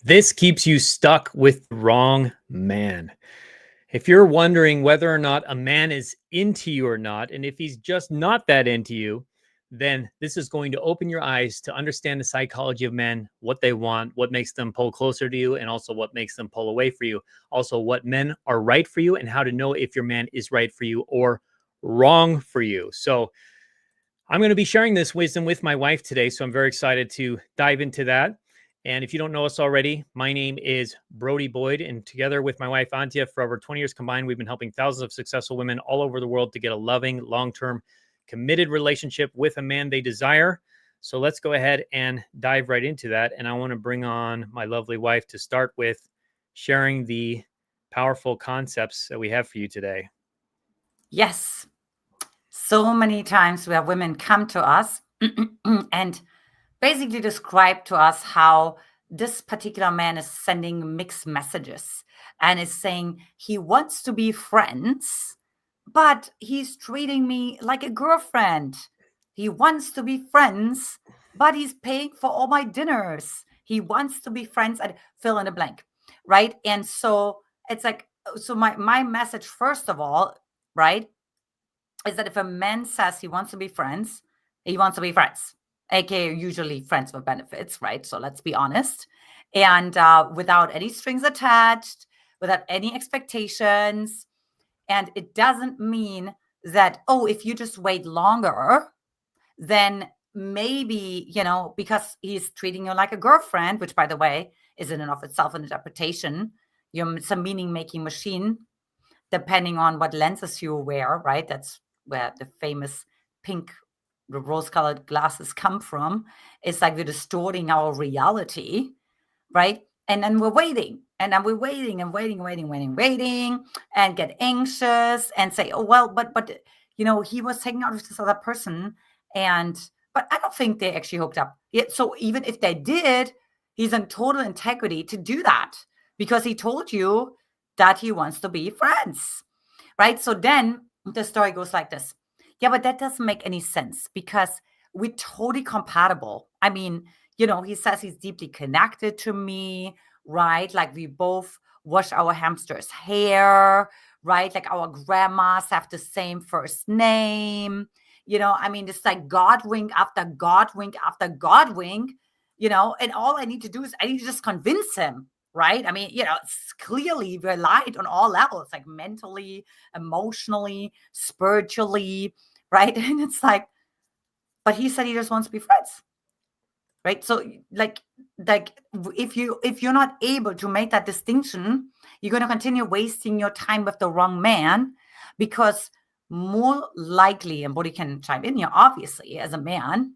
This keeps you stuck with the wrong man. If you're wondering whether or not a man is into you or not, and if he's just not that into you, then this is going to open your eyes to understand the psychology of men, what they want, what makes them pull closer to you, and also what makes them pull away for you. Also, what men are right for you and how to know if your man is right for you or wrong for you. So, I'm going to be sharing this wisdom with my wife today, so I'm very excited to dive into that. And if you don't know us already, my name is Brody Boyd, and together with my wife, Antia, for over 20 years combined, we've been helping thousands of successful women all over the world to get a loving, long-term, committed relationship with a man they desire. So let's go ahead and dive right into that. And I want to bring on my lovely wife to start with sharing the powerful concepts that we have for you today. Yes. So many times where women come to us and basically describe to us how this particular man is sending mixed messages and is saying he wants to be friends, but he's treating me like a girlfriend. He wants to be friends, but he's paying for all my dinners. He wants to be friends and fill in the blank, right? And so it's like, so my message, first of all, right, is that if a man says he wants to be friends, he wants to be friends, aka usually friends with benefits, right? So let's be honest. And without any strings attached, without any expectations. And it doesn't mean that, oh, if you just wait longer, then maybe, because he's treating you like a girlfriend, which by the way, is in and of itself an interpretation. It's a meaning making machine, depending on what lenses you wear, right? That's where the famous pink, the rose-colored glasses come from. It's like we're distorting our reality, right? And then we're waiting, and then we're waiting and waiting, and get anxious and say, oh, well, but he was hanging out with this other person, but I don't think they actually hooked up yet. So even if they did, he's in total integrity to do that because he told you that he wants to be friends, right? So then the story goes like this. Yeah, but that doesn't make any sense because we're totally compatible. I mean, he says he's deeply connected to me, right? Like we both wash our hamster's hair, right? Like our grandmas have the same first name. I mean, it's like God wink after God wink after God wink, and all I need to do is I need to just convince him, right? I mean, it's clearly relied on all levels, like mentally, emotionally, spiritually, right? And it's like, but he said he just wants to be friends, right? So like if you're not able to make that distinction, you're going to continue wasting your time with the wrong man, because more likely, and Bodhi can chime in here, obviously, as a man,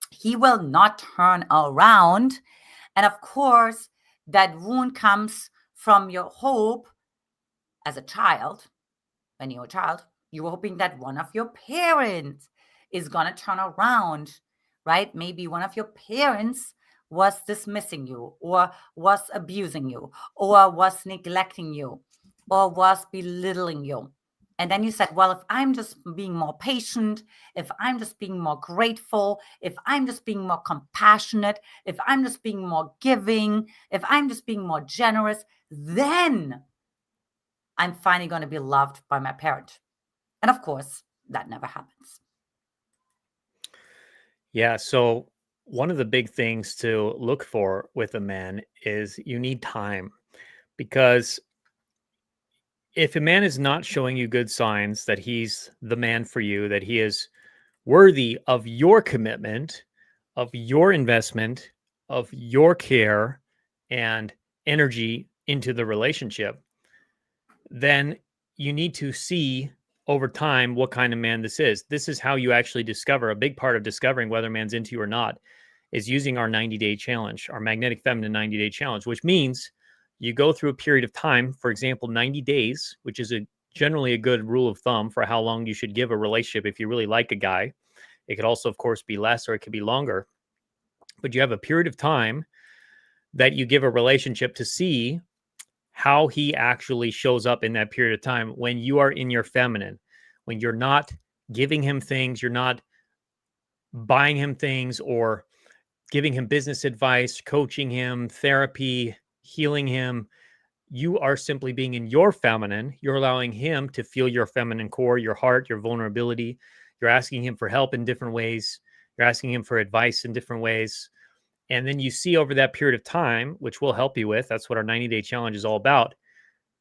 he will not turn around. And of course, that wound comes from your hope as a child. When you're a child, you're hoping that one of your parents is going to turn around, right? Maybe one of your parents was dismissing you, or was abusing you, or was neglecting you, or was belittling you. And then you said, well, if I'm just being more patient, if I'm just being more grateful, if I'm just being more compassionate, if I'm just being more giving, if I'm just being more generous, then I'm finally going to be loved by my parent. And of course, that never happens. Yeah. So one of the big things to look for with a man is you need time, because if a man is not showing you good signs that he's the man for you, that he is worthy of your commitment, of your investment, of your care and energy into the relationship, then you need to see over time what kind of man this is. This is how you actually discover. A big part of discovering whether a man's into you or not is using our 90-day challenge, our magnetic feminine 90-day challenge, which means you go through a period of time, for example, 90 days, which is generally a good rule of thumb for how long you should give a relationship if you really like a guy. It could also, of course, be less or it could be longer. But you have a period of time that you give a relationship to see how he actually shows up in that period of time when you are in your feminine, when you're not giving him things, you're not buying him things or giving him business advice, coaching him, therapy, healing him. You are simply being in your feminine. You're allowing him to feel your feminine core, your heart, your vulnerability. You're asking him for help in different ways. You're asking him for advice in different ways. And then you see over that period of time, which we'll help you with, that's what our 90-day challenge is all about.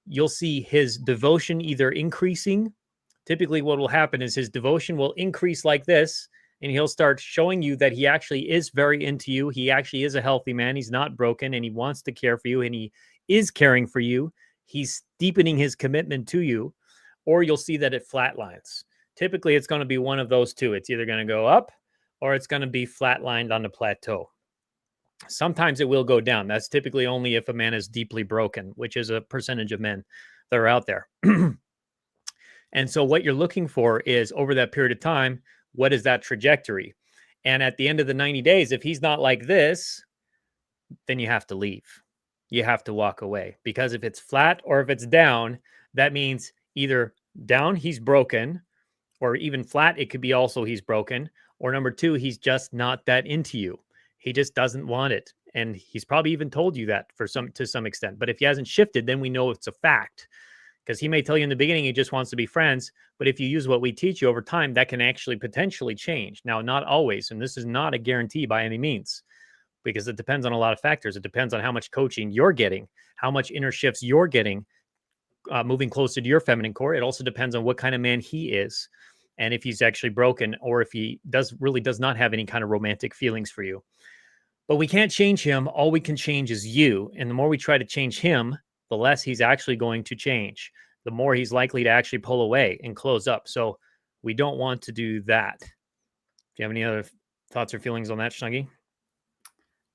You'll see his devotion either increasing. Typically, what will happen is his devotion will increase like this, and he'll start showing you that he actually is very into you. He actually is a healthy man. He's not broken, and he wants to care for you, and he is caring for you. He's deepening his commitment to you, or you'll see that it flatlines. Typically, it's going to be one of those two. It's either going to go up or it's going to be flatlined on the plateau. Sometimes it will go down. That's typically only if a man is deeply broken, which is a percentage of men that are out there. And so what you're looking for is over that period of time, what is that trajectory? And at the end of the 90 days, if he's not like this, then you have to leave. You have to walk away, because if it's flat or if it's down, that means either down, he's broken, or even flat, it could be also he's broken, or number two, he's just not that into you. He just doesn't want it. And he's probably even told you that to some extent. But if he hasn't shifted, then we know it's a fact. Because he may tell you in the beginning he just wants to be friends, but if you use what we teach you over time, that can actually potentially change. Now, not always, and this is not a guarantee by any means, because it depends on a lot of factors. It depends on how much coaching you're getting, how much inner shifts you're getting, moving closer to your feminine core. It also depends on what kind of man he is, and if he's actually broken, or if he does not have any kind of romantic feelings for you. But we can't change him. All we can change is you. And the more we try to change him, the less he's actually going to change, the more he's likely to actually pull away and close up. So we don't want to do that. Do you have any other thoughts or feelings on that, Snuggie?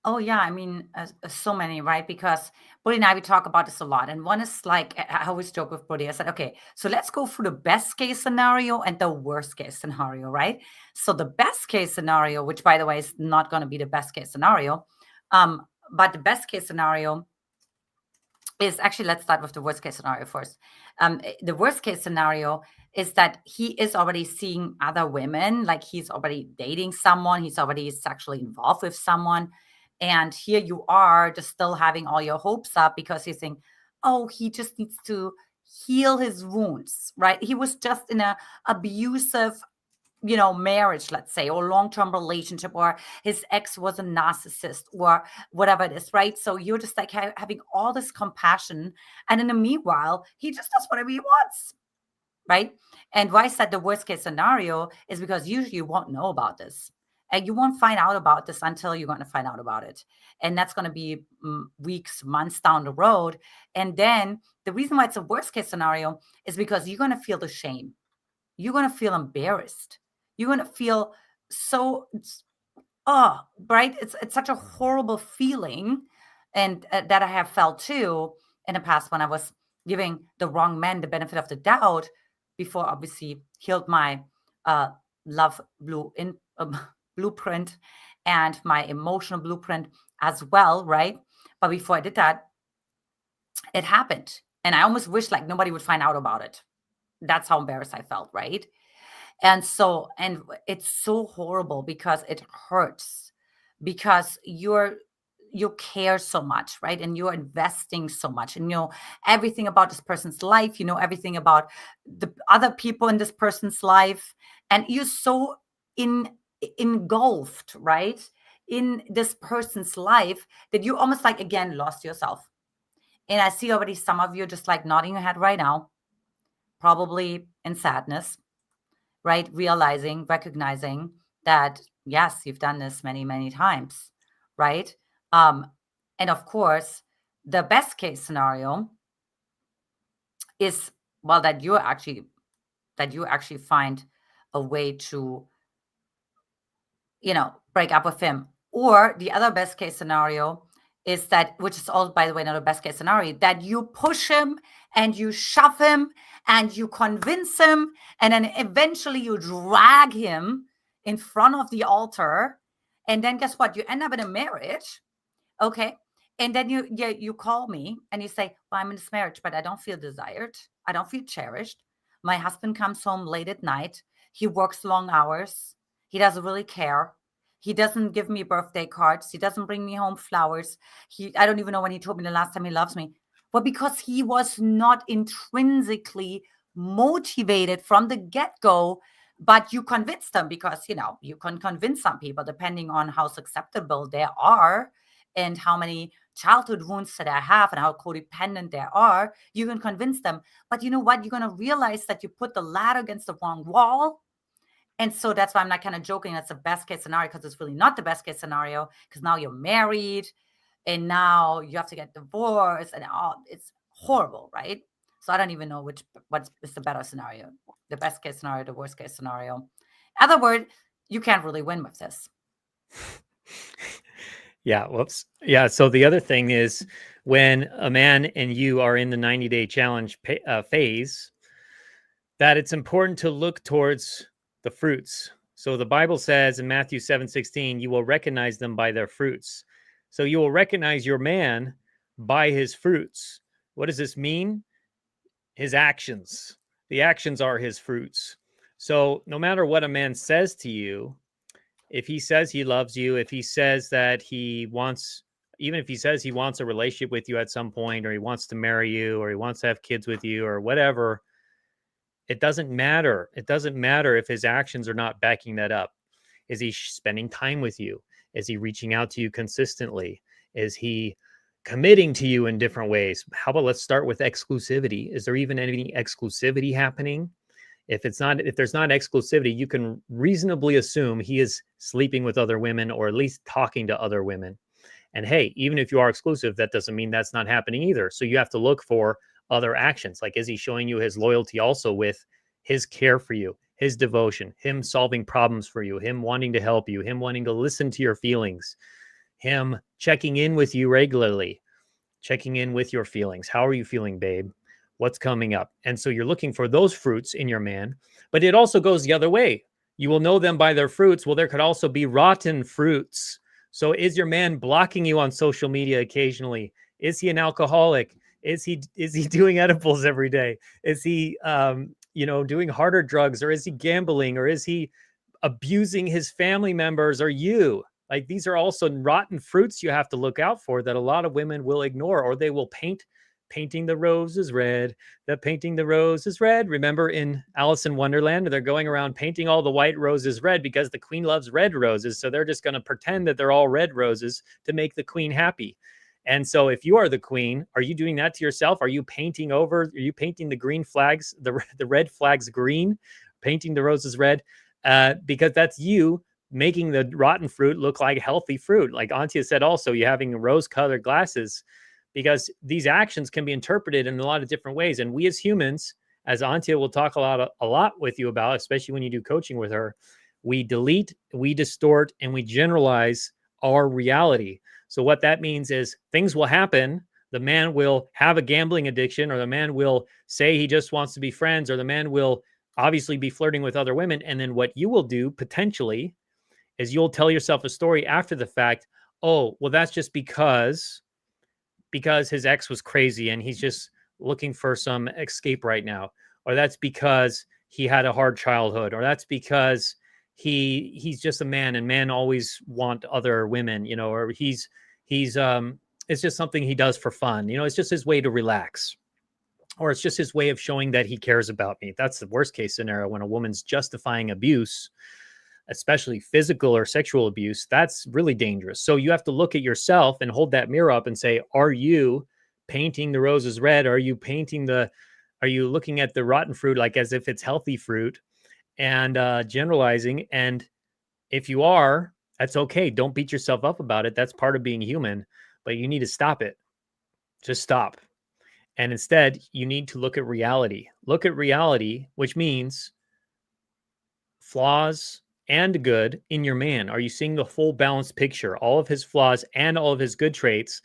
Oh yeah, I mean, so many, right? Because Brody and I, we talk about this a lot, and one is like I always joke with Brody. I said, okay, so let's go through the best case scenario and the worst case scenario, right? So the best case scenario, which by the way is not going to be the best case scenario, but the best case scenario is actually, let's start with the worst case scenario first. The worst case scenario is that he is already seeing other women, like he's already dating someone, he's already sexually involved with someone. And here you are just still having all your hopes up because you think, oh, he just needs to heal his wounds, right? He was just in a abusive marriage, let's say, or long-term relationship, or his ex was a narcissist or whatever it is, right? So you're just like having all this compassion. And in the meanwhile, he just does whatever he wants, right? And why I said the worst case scenario is because usually you won't know about this. And you won't find out about this until you're going to find out about it. And that's going to be weeks, months down the road. And then the reason why it's a worst case scenario is because you're going to feel the shame. You're going to feel embarrassed. You're going to feel so, right? It's such a horrible feeling. And that I have felt too in the past when I was giving the wrong men the benefit of the doubt before obviously healed my love blueprint and my emotional blueprint as well, right? But before I did that, it happened. And I almost wish like nobody would find out about it. That's how embarrassed I felt, right? And it's so horrible because it hurts, because you care so much, right? And you're investing so much, and you know everything about this person's life, you know everything about the other people in this person's life, and you're so engulfed, right, in this person's life that you almost like again lost yourself. And I see already some of you just like nodding your head right now, probably in sadness, right? Recognizing that, yes, you've done this many, many times, right? And of course, the best case scenario is, well, that you actually find a way to, break up with him. Or the other best case scenario is that, which is all, by the way, not a best case scenario, that you push him and you shove him and you convince him, and then eventually you drag him in front of the altar. And then guess what? You end up in a marriage. Okay. And then you call me and you say, well, I'm in this marriage, but I don't feel desired. I don't feel cherished. My husband comes home late at night. He works long hours. He doesn't really care. He doesn't give me birthday cards. He doesn't bring me home flowers. I don't even know when he told me the last time he loves me. Well, because he was not intrinsically motivated from the get-go, but you convinced them, because, you can convince some people depending on how susceptible they are and how many childhood wounds that I have and how codependent they are. You can convince them. But you know what? You're going to realize that you put the ladder against the wrong wall. And so that's why I'm not kind of joking. That's the best case scenario, because it's really not the best case scenario, because now you're married and now you have to get divorced and it's horrible, right? So I don't even know what is the better scenario, the best case scenario, the worst case scenario. In other words, you can't really win with this. Yeah. Whoops. Yeah. So the other thing is, when a man and you are in the 90-day challenge phase, that it's important to look towards the fruits. So the Bible says in Matthew 7:16, you will recognize them by their fruits. So you will recognize your man by his fruits. What does this mean? His actions. The actions are his fruits. So no matter what a man says to you, if he says he loves you, if he says that even if he says he wants a relationship with you at some point, or he wants to marry you, or he wants to have kids with you, or whatever, it doesn't matter. It doesn't matter if his actions are not backing that up. Is he spending time with you? Is he reaching out to you consistently? Is he committing to you in different ways? How about let's start with exclusivity? Is there even any exclusivity happening? If there's not exclusivity, you can reasonably assume he is sleeping with other women, or at least talking to other women. And hey, even if you are exclusive, that doesn't mean that's not happening either. So you have to look for other actions. Like, is he showing you his loyalty also with his care for you, his devotion, him solving problems for you, him wanting to help you, him wanting to listen to your feelings, him checking in with you regularly, checking in with your feelings. How are you feeling, babe? What's coming up? And so you're looking for those fruits in your man, but it also goes the other way. You will know them by their fruits. Well, there could also be rotten fruits. So is your man blocking you on social media occasionally? Is he an alcoholic? Is he doing edibles every day? Is he, doing harder drugs, or is he gambling, or is he abusing his family members or you? Like, these are also rotten fruits you have to look out for, that a lot of women will ignore, or they will painting the roses red. The painting the roses red. Remember in Alice in Wonderland, they're going around painting all the white roses red because the queen loves red roses. So they're just going to pretend that they're all red roses to make the queen happy. And so if you are the queen, are you doing that to yourself? Are you painting the green flags, the red flags green, painting the roses red? Because that's you making the rotten fruit look like healthy fruit. Like Antia said, also, you're having rose-colored glasses, because these actions can be interpreted in a lot of different ways. And we as humans, as Antia will talk a lot with you about, especially when you do coaching with her, we delete, we distort, and we generalize our reality. So what that means is things will happen. The man will have a gambling addiction, or the man will say he just wants to be friends, or the man will obviously be flirting with other women. And then what you will do potentially is you'll tell yourself a story after the fact. Oh, well, that's just because his ex was crazy and he's just looking for some escape right now. Or that's because he had a hard childhood, or that's because he's just a man, and men always want other women, or he's it's just something he does for fun. It's just his way to relax, or it's just his way of showing that he cares about me. That's the worst case scenario, when a woman's justifying abuse, especially physical or sexual abuse. That's really dangerous. So you have to look at yourself and hold that mirror up and say, are you painting the roses red? Are you looking at the rotten fruit like as if it's healthy fruit, and generalizing? And if you are, that's okay. Don't beat yourself up about it. That's part of being human, but you need to stop it. Just stop. And instead, you need to look at reality. Look at reality, which means flaws and good in your man. Are you seeing the full balanced picture, all of his flaws and all of his good traits,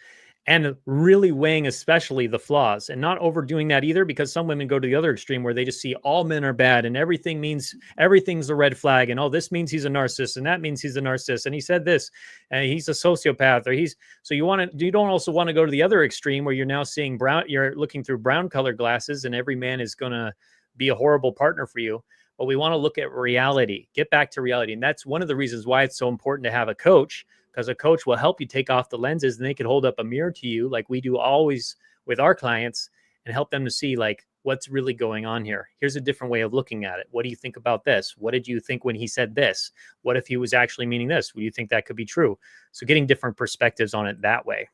and really weighing especially the flaws, and not overdoing that either, because some women go to the other extreme where they just see all men are bad and everything's a red flag, and this means he's a narcissist, and that means he's a narcissist, and he said this, and he's a sociopath, or you don't also want to go to the other extreme where you're now seeing you're looking through brown colored glasses, and every man is going to be a horrible partner for you. But we want to look at reality, get back to reality. And that's one of the reasons why it's so important to have a coach, because a coach will help you take off the lenses and they can hold up a mirror to you like we do always with our clients and help them to see like what's really going on here. Here's a different way of looking at it. What do you think about this? What did you think when he said this? What if he was actually meaning this? Do you think that could be true? So getting different perspectives on it that way.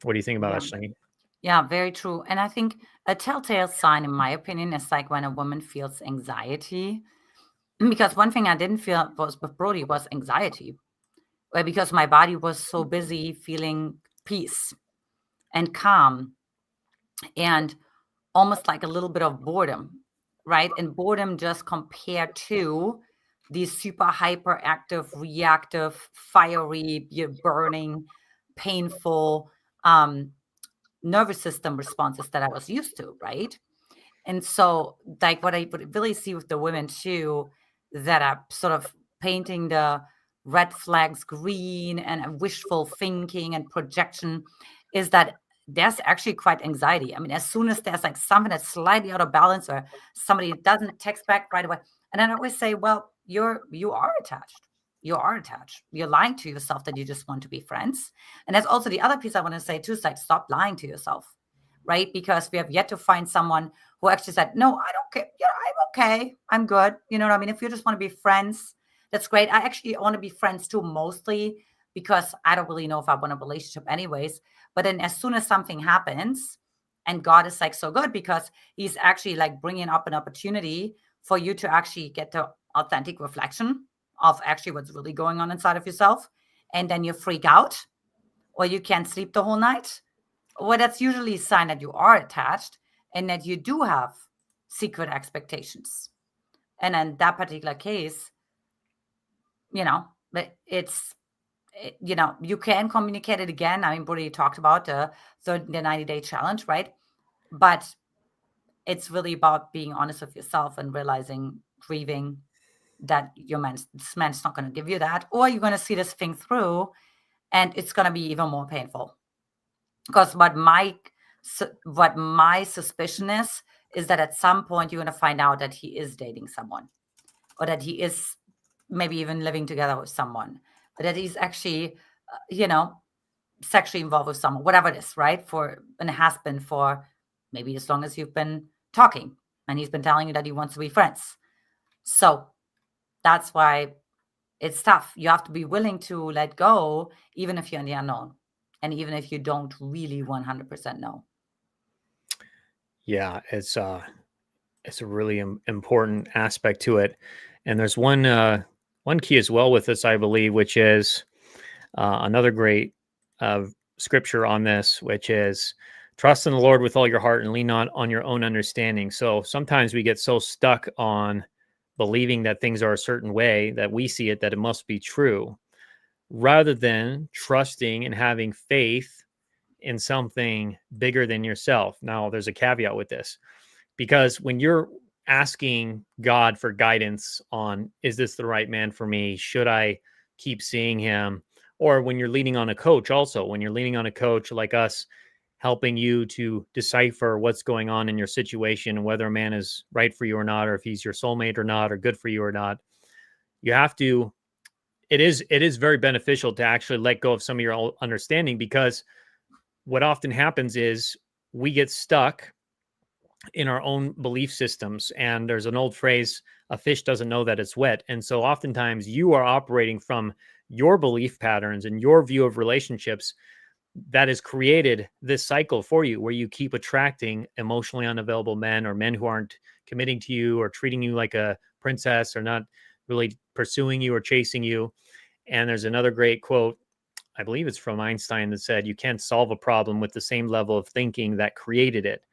What do you think about that, Shlingy? Yeah, very true. And I think a telltale sign, in my opinion, is like when a woman feels anxiety. Because one thing I didn't feel was with Brody was anxiety, because my body was so busy feeling peace and calm and almost like a little bit of boredom, right? And boredom just compared to these super hyperactive, reactive, fiery, burning, painful nervous system responses that I was used to, right? And so, like, what I would really see with the women too, that are sort of painting the red flags green and wishful thinking and projection, is that there's actually quite anxiety. I mean, as soon as there's like something that's slightly out of balance or somebody doesn't text back right away, and then I always say, well, you are attached. You are attached. You're lying to yourself that you just want to be friends. And that's also the other piece I want to say too, is like stop lying to yourself, right? Because we have yet to find someone who actually said, no, I don't care. Yeah, I'm okay. I'm good. You know what I mean? If you just want to be friends, that's great. I actually want to be friends too, mostly because I don't really know if I want a relationship anyways. But then as soon as something happens, and God is like so good because he's actually like bringing up an opportunity for you to actually get the authentic reflection of actually what's really going on inside of yourself. And then you freak out or you can't sleep the whole night. Well, that's usually a sign that you are attached and that you do have secret expectations. And in that particular case, you can communicate it again. I mean, Brody talked about the 90-day challenge, right? But it's really about being honest with yourself and realizing, grieving that this man's not going to give you that, or you're going to see this thing through and it's going to be even more painful. Because what my suspicion is that at some point you're going to find out that he is dating someone, or that he is maybe even living together with someone, or that he's actually, sexually involved with someone, whatever it is, right? And it has been for maybe as long as you've been talking, and he's been telling you that he wants to be friends. So that's why it's tough. You have to be willing to let go, even if you're in the unknown. And even if you don't really 100% know. Yeah, it's a really important aspect to it. And there's one key as well with this, I believe, which is another great scripture on this, which is trust in the Lord with all your heart and lean not on your own understanding. So sometimes we get so stuck on believing that things are a certain way that we see it, that it must be true, rather than trusting and having faith in something bigger than yourself. Now, there's a caveat with this, because when you're asking God for guidance on, is this the right man for me? Should I keep seeing him? Or when you're leaning on a coach, also, when you're leaning on a coach like us, helping you to decipher what's going on in your situation and whether a man is right for you or not, or if he's your soulmate or not, or good for you or not, you have to, it is very beneficial to actually let go of some of your own understanding, because what often happens is we get stuck in our own belief systems. And there's an old phrase, a fish doesn't know that it's wet. And so oftentimes you are operating from your belief patterns and your view of relationships that has created this cycle for you, where you keep attracting emotionally unavailable men, or men who aren't committing to you or treating you like a princess, or not really pursuing you or chasing you. And there's another great quote, I believe it's from Einstein, that said, you can't solve a problem with the same level of thinking that created it.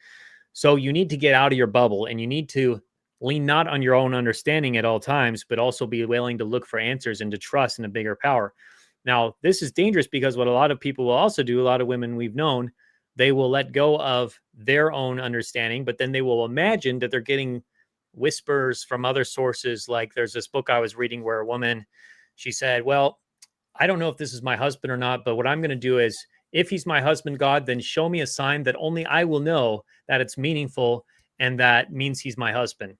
So you need to get out of your bubble, and you need to lean not on your own understanding at all times, but also be willing to look for answers and to trust in a bigger power. Now, this is dangerous because what a lot of people will also do, a lot of women we've known, they will let go of their own understanding, but then they will imagine that they're getting whispers from other sources. Like there's this book I was reading where a woman, she said, well, I don't know if this is my husband or not, but what I'm going to do is, if he's my husband, God, then show me a sign that only I will know that it's meaningful and that means he's my husband.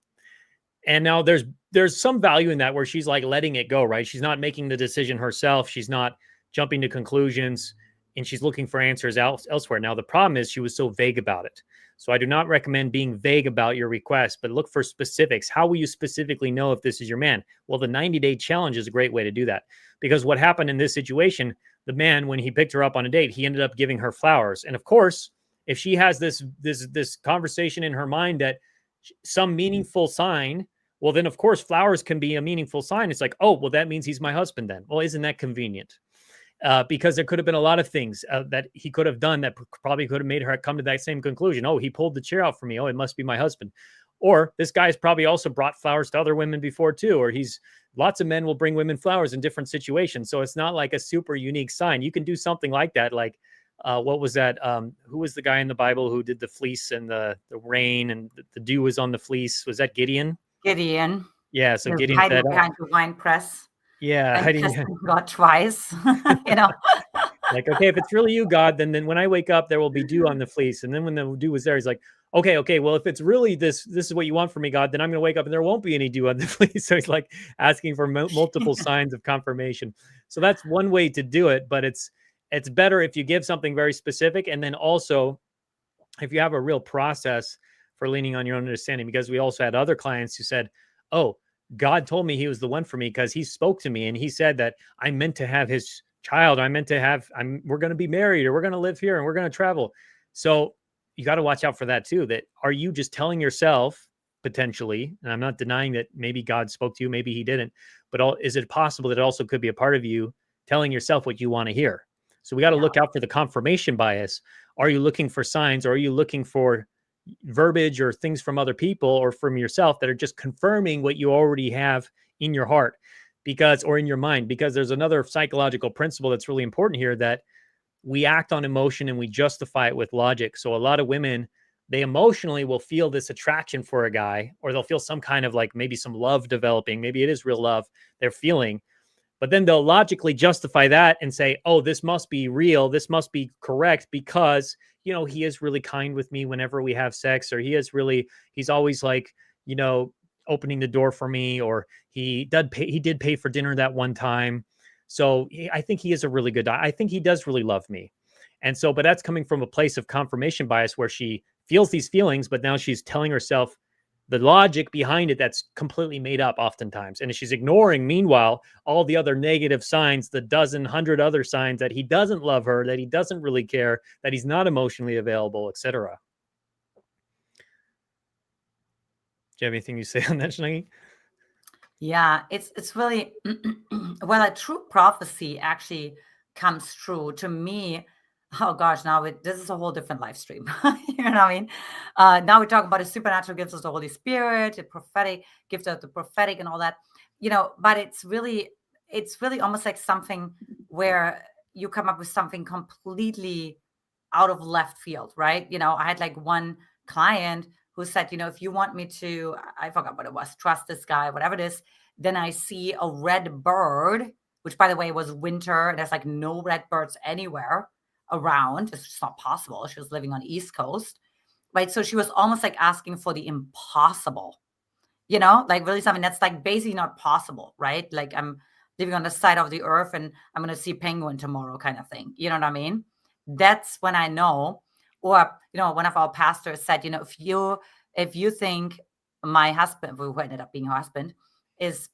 And now there's some value in that where she's like letting it go, right? She's not making the decision herself. She's not jumping to conclusions, and she's looking for answers elsewhere. Now the problem is she was so vague about it. So I do not recommend being vague about your request, but look for specifics. How will you specifically know if this is your man? Well, the 90-day challenge is a great way to do that, because what happened in this situation, the man, when he picked her up on a date, he ended up giving her flowers. And of course, if she has this conversation in her mind that some meaningful sign, well, then of course flowers can be a meaningful sign. It's like, oh, well, that means he's my husband then. Well, isn't that convenient? Because there could have been a lot of things that he could have done that probably could have made her come to that same conclusion. Oh, he pulled the chair out for me. Oh, it must be my husband. Or this guy's probably also brought flowers to other women before too. Or lots of men will bring women flowers in different situations. So it's not like a super unique sign. You can do something like that. Like, what was that? Who was the guy in the Bible who did the fleece and the rain and the dew was on the fleece? Was that Gideon? Gideon. Yeah. So They're Gideon hiding said, behind the wine press yeah, and hiding. kissing God twice. you know. Like, okay, if it's really you, God, then when I wake up, there will be dew on the fleece. And then when the dew was there, he's like, okay, well, if it's really this is what you want from me, God, then I'm going to wake up and there won't be any dew on the fleece. So he's like asking for multiple signs of confirmation. So that's one way to do it, but it's better if you give something very specific, and then also if you have a real process for leaning on your own understanding, because we also had other clients who said, oh, God told me he was the one for me because he spoke to me and he said that I meant to have his child. We're going to be married, or we're going to live here and we're going to travel. So you got to watch out for that too. That are you just telling yourself potentially, and I'm not denying that maybe God spoke to you, maybe he didn't, but is it possible that it also could be a part of you telling yourself what you want to hear? So we got to look out for the confirmation bias. Are you looking for signs, or are you looking for verbiage or things from other people or from yourself that are just confirming what you already have in your heart, or in your mind? Because there's another psychological principle that's really important here, that we act on emotion and we justify it with logic. So a lot of women, they emotionally will feel this attraction for a guy, or they'll feel some kind of like maybe some love developing. Maybe it is real love they're feeling, but then they'll logically justify that and say, oh, this must be real. This must be correct because, he is really kind with me whenever we have sex, or he's always like, opening the door for me, or he did pay for dinner that one time. So I think he is a really good guy. I think he does really love me. And so, but that's coming from a place of confirmation bias where she feels these feelings, but now she's telling herself the logic behind it that's completely made up oftentimes. And she's ignoring, meanwhile, all the other negative signs, the 100 other signs that he doesn't love her, that he doesn't really care, that he's not emotionally available, etc. Do you have anything you say on that, Shanagi? Yeah, it's really well, a true prophecy actually comes true to me. Oh gosh, this is a whole different live stream. You know what I mean? Now we're talking about the supernatural gifts of the Holy Spirit, the prophetic gifts of the prophetic, and all that. But it's really almost like something where you come up with something completely out of left field, right? I had like one client who said, if you want me to, I forgot what it was, trust this guy, whatever it is, then I see a red bird, which by the way was winter, and there's like no red birds anywhere around. It's just not possible. She was living on the East Coast, right? So she was almost like asking for the impossible, like really something that's like basically not possible, right? Like I'm living on the side of the earth and I'm going to see penguin tomorrow kind of thing. You know what I mean? That's when I know. Or, one of our pastors said, if you think my husband, who ended up being her husband, is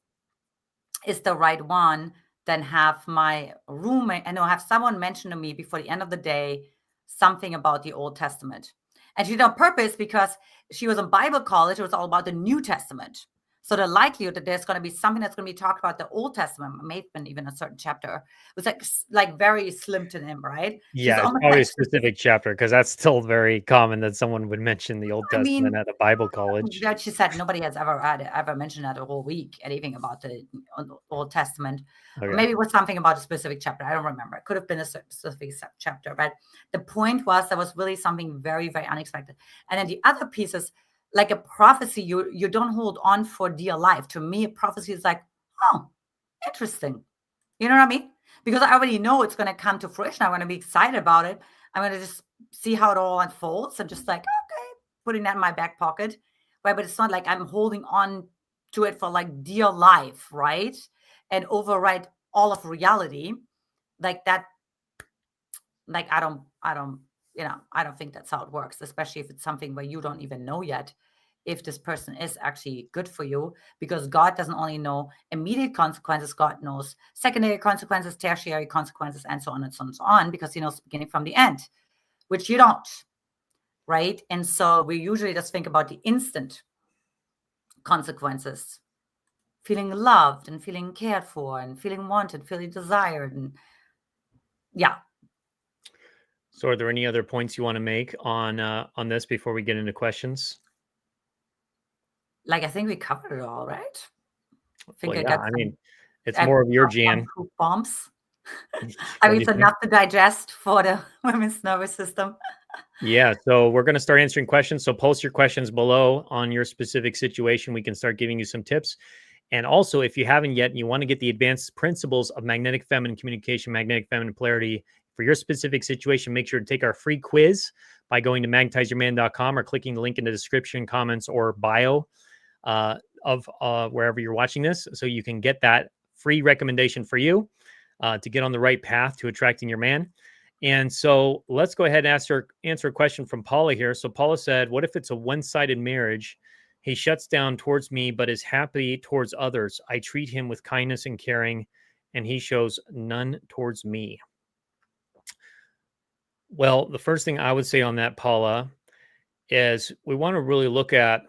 the right one, then have my roommate, have someone mention to me before the end of the day something about the Old Testament. And she did it on purpose because she was in Bible college. It was all about the New Testament. So the likelihood that there's going to be something that's going to be talked about the Old Testament, may have been even a certain chapter, was like very slim to him, right? Yeah, it's almost probably like, a specific chapter, because that's still very common that someone would mention the Old I mean, Testament at a Bible college. that she said nobody has ever mentioned that a whole week, anything about the Old Testament. Or Okay. maybe it was something about a specific chapter. I don't remember. It could have been a specific chapter. But the point was there was really something very, very unexpected. And then the other piece is like a prophecy you don't hold on for dear life. To me, a prophecy is like, oh, interesting. You know what I mean? Because I already know it's going to come to fruition. I'm going to be excited about it. I'm going to just see how it all unfolds and just like, okay, putting that in my back pocket. Right. But it's not like I'm holding on to it for like dear life, right? And override all of reality, like that, like I don't, I don't think that's how it works, especially if it's something where you don't even know yet if this person is actually good for you, because God doesn't only know immediate consequences, God knows secondary consequences, tertiary consequences, and so on and so on and so on, because he knows the beginning from the end, which you don't, right? And so we usually just think about the instant consequences, feeling loved and feeling cared for and feeling wanted, feeling desired. And yeah. So are there any other points you want to make on this before we get into questions? Like, I think we covered it all, right? I think Well, I yeah, got I some, mean, it's I more of your dropped some Jan. poop bombs. I What mean, do you it's think? enough to digest for the women's nervous system. Yeah, so we're going to start answering questions. So post your questions below on your specific situation. We can start giving you some tips. And also, if you haven't yet and you want to get the advanced principles of magnetic feminine communication, magnetic feminine polarity for your specific situation, make sure to take our free quiz by going to magnetizeyourman.com or clicking the link in the description, comments, or bio of wherever you're watching this. So you can get that free recommendation for you to get on the right path to attracting your man. And so let's go ahead and answer a question from Paula here. So Paula said, what if it's a one-sided marriage? He shuts down towards me, but is happy towards others. I treat him with kindness and caring, and he shows none towards me. Well, the first thing I would say on that, Paula, is we want to really look at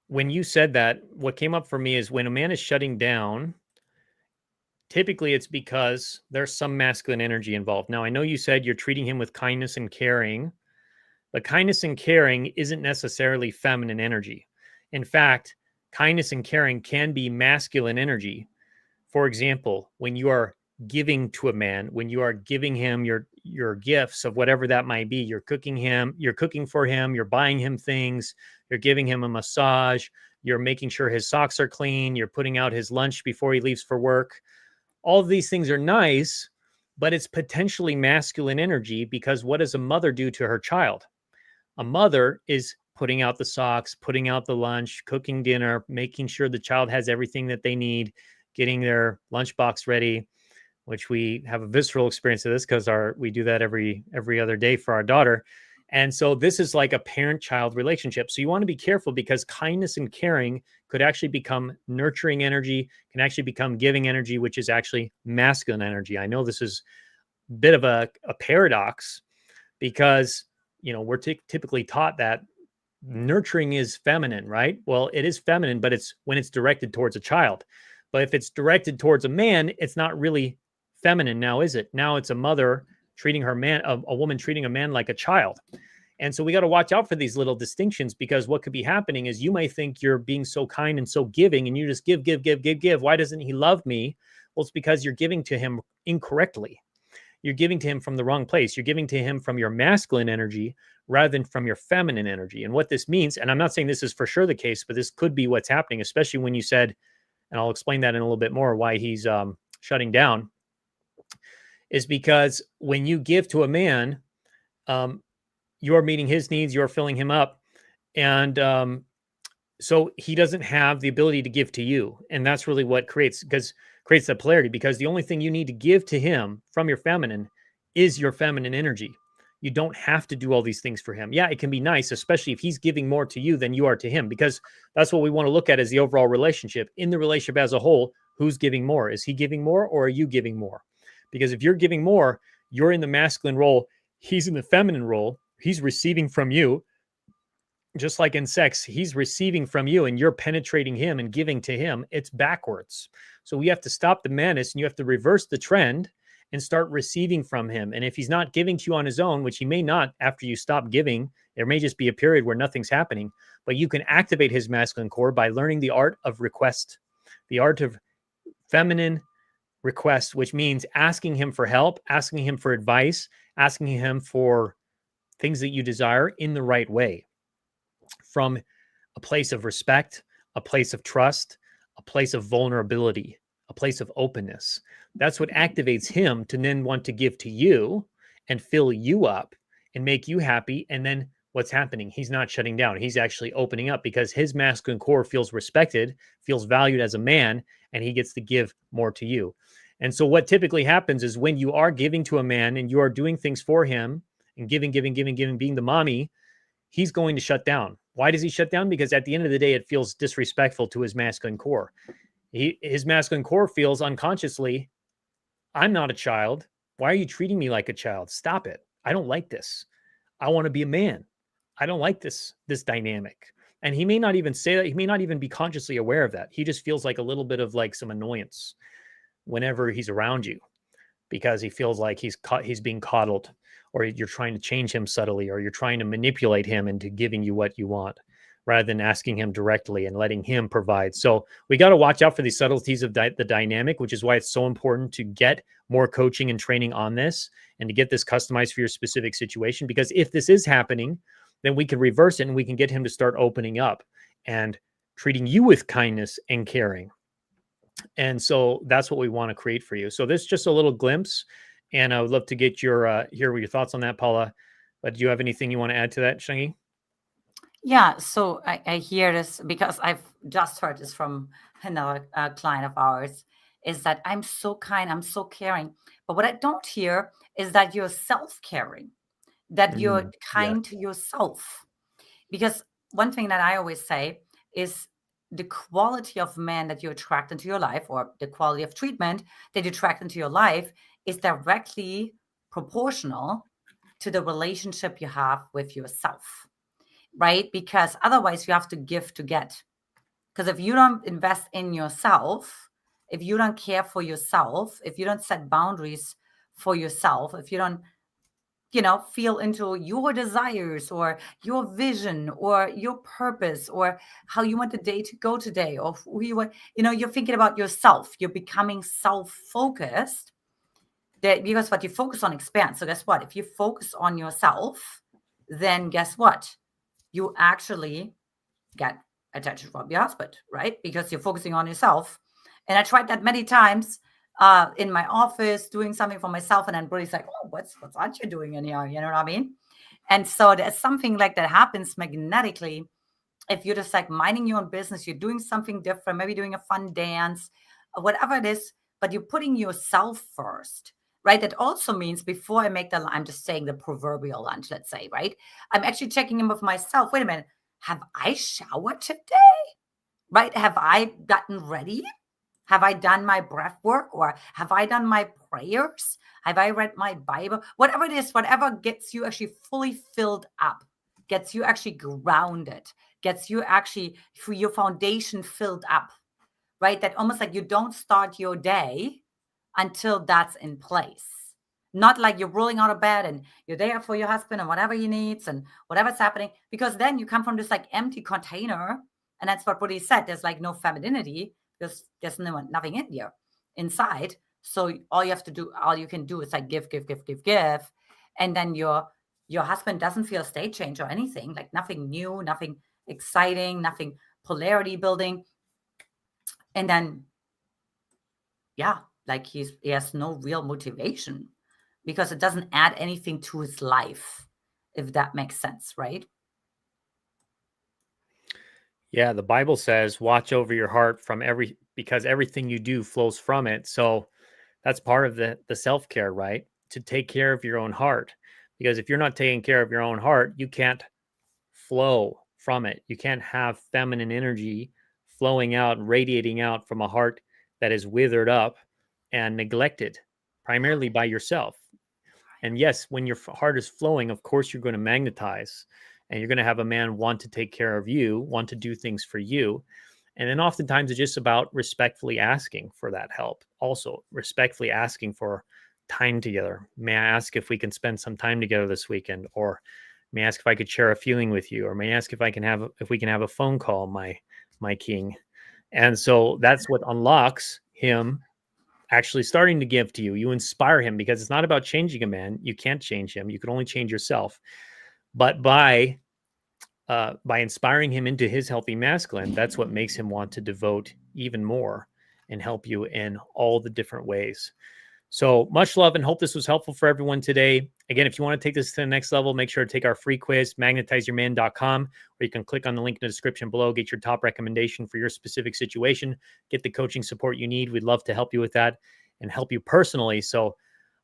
when you said that, what came up for me is when a man is shutting down, typically it's because there's some masculine energy involved. Now, I know you said you're treating him with kindness and caring, but kindness and caring isn't necessarily feminine energy. In fact, kindness and caring can be masculine energy. For example, when you are giving to a man, when you are giving him your gifts of whatever that might be, you're cooking for him, you're buying him things, you're giving him a massage, you're making sure his socks are clean, you're putting out his lunch before he leaves for work. All of these things are nice, but it's potentially masculine energy because what does a mother do to her child? A mother is putting out the socks, putting out the lunch, cooking dinner, making sure the child has everything that they need, getting their lunchbox ready, which we have a visceral experience of this because we do that every other day for our daughter. And so this is like a parent-child relationship. So you want to be careful because kindness and caring could actually become nurturing energy, can actually become giving energy, which is actually masculine energy. I know this is a bit of a paradox because, we're typically taught that nurturing is feminine, right? Well, it is feminine, but it's when it's directed towards a child. But if it's directed towards a man, it's not really feminine now, is it? Now it's a mother treating a woman treating a man like a child. And so we got to watch out for these little distinctions because what could be happening is you might think you're being so kind and so giving and you just give, give, give, give, give. Why doesn't he love me? Well, it's because you're giving to him incorrectly. You're giving to him from the wrong place. You're giving to him from your masculine energy rather than from your feminine energy. And what this means, and I'm not saying this is for sure the case, but this could be what's happening, especially when you said, and I'll explain that in a little bit more, why he's shutting down, is because when you give to a man, you're meeting his needs, you're filling him up. And so he doesn't have the ability to give to you. And that's really what creates that polarity, because the only thing you need to give to him from your feminine is your feminine energy. You don't have to do all these things for him. Yeah, it can be nice, especially if he's giving more to you than you are to him, because that's what we want to look at as the overall relationship. In the relationship as a whole, who's giving more? Is he giving more or are you giving more? Because if you're giving more, you're in the masculine role, he's in the feminine role, he's receiving from you. Just like in sex, he's receiving from you and you're penetrating him and giving to him. It's backwards. So we have to stop the madness and you have to reverse the trend and start receiving from him. And if he's not giving to you on his own, which he may not after you stop giving, there may just be a period where nothing's happening, but you can activate his masculine core by learning the art of request, the art of feminine request, which means asking him for help, asking him for advice, asking him for things that you desire in the right way, from a place of respect, a place of trust, a place of vulnerability, a place of openness. That's what activates him to then want to give to you and fill you up and make you happy and then what's happening? He's not shutting down. He's actually opening up because his masculine core feels respected, feels valued as a man, and he gets to give more to you. And so what typically happens is when you are giving to a man and you are doing things for him and giving, being the mommy, he's going to shut down. Why does he shut down? Because at the end of the day, it feels disrespectful to his masculine core. His masculine core feels unconsciously, I'm not a child. Why are you treating me like a child? Stop it. I don't like this. I want to be a man. I don't like this dynamic. And he may not even say that. He may not even be consciously aware of that. He just feels like a little bit of like some annoyance whenever he's around you because he feels like he's being coddled, or you're trying to change him subtly, or you're trying to manipulate him into giving you what you want rather than asking him directly and letting him provide. So we got to watch out for these subtleties of the dynamic, which is why it's so important to get more coaching and training on this and to get this customized for your specific situation. Because if this is happening, then we can reverse it and we can get him to start opening up and treating you with kindness and caring. And so that's what we want to create for you. So this is just a little glimpse, and I would love to get hear your thoughts on that, Paula. But do you have anything you want to add to that, Shangi? Yeah, so I hear this because I've just heard this from another client of ours, is that I'm so kind, I'm so caring. But what I don't hear is that you're self-caring, that you're Yes. kind to yourself. Because one thing that I always say is the quality of man that you attract into your life, or the quality of treatment that you attract into your life, is directly proportional to the relationship you have with yourself, right? Because otherwise you have to give to get. Because if you don't invest in yourself, if you don't care for yourself, if you don't set boundaries for yourself, if you don't, feel into your desires or your vision or your purpose or how you want the day to go today, or who you want, you're thinking about yourself, you're becoming self-focused, that because what you focus on expands. So guess what? If you focus on yourself, then guess what? You actually get attention from your husband, right? Because you're focusing on yourself. And I tried that many times in my office, doing something for myself, and then Brody's like, "Oh, what's Antia doing in here?" You know what I mean? And so there's something like that happens magnetically if you're just like minding your own business, you're doing something different, maybe doing a fun dance, whatever it is, but you're putting yourself first, right? That also means before I make the, I'm just saying the proverbial lunch, let's say, right? I'm actually checking in with myself. Wait a minute. Have I showered today? Right? Have I gotten ready? Have I done my breath work, or have I done my prayers? Have I read my Bible? Whatever it is, whatever gets you actually fully filled up, gets you actually grounded, gets you actually for your foundation filled up, right? That almost like you don't start your day until that's in place. Not like you're rolling out of bed and you're there for your husband and whatever he needs and whatever's happening, because then you come from this like empty container. And that's what Buddha said. There's like no femininity because there's nothing in there inside. So all you have to do, all you can do is like give, give, give, give, give. And then your husband doesn't feel a state change or anything, like nothing new, nothing exciting, nothing polarity building. And then, yeah, like he has no real motivation because it doesn't add anything to his life, if that makes sense, right? Yeah, the Bible says, "Watch over your heart because everything you do flows from it." So that's part of the self-care, right? To take care of your own heart. Because if you're not taking care of your own heart, you can't flow from it. You can't have feminine energy flowing out and radiating out from a heart that is withered up and neglected primarily by yourself. And yes, when your heart is flowing, of course, you're going to magnetize and you're going to have a man want to take care of you, want to do things for you. And then oftentimes it's just about respectfully asking for that help. Also, respectfully asking for time together. May I ask if we can spend some time together this weekend? Or may I ask if I could share a feeling with you? Or may I ask if we can have a phone call, my king? And so that's what unlocks him actually starting to give to you. You inspire him because it's not about changing a man. You can't change him. You can only change yourself. But by inspiring him into his healthy masculine, that's what makes him want to devote even more and help you in all the different ways. So much love and hope this was helpful for everyone today. Again, if you want to take this to the next level, make sure to take our free quiz, magnetizeyourman.com, where you can click on the link in the description below, get your top recommendation for your specific situation, get the coaching support you need. We'd love to help you with that and help you personally. So,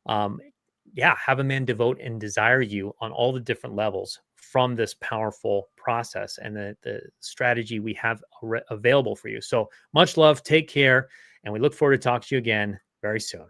have a man devote and desire you on all the different levels from this powerful process and the strategy we have available for you. So much love, take care, and we look forward to talking to you again very soon.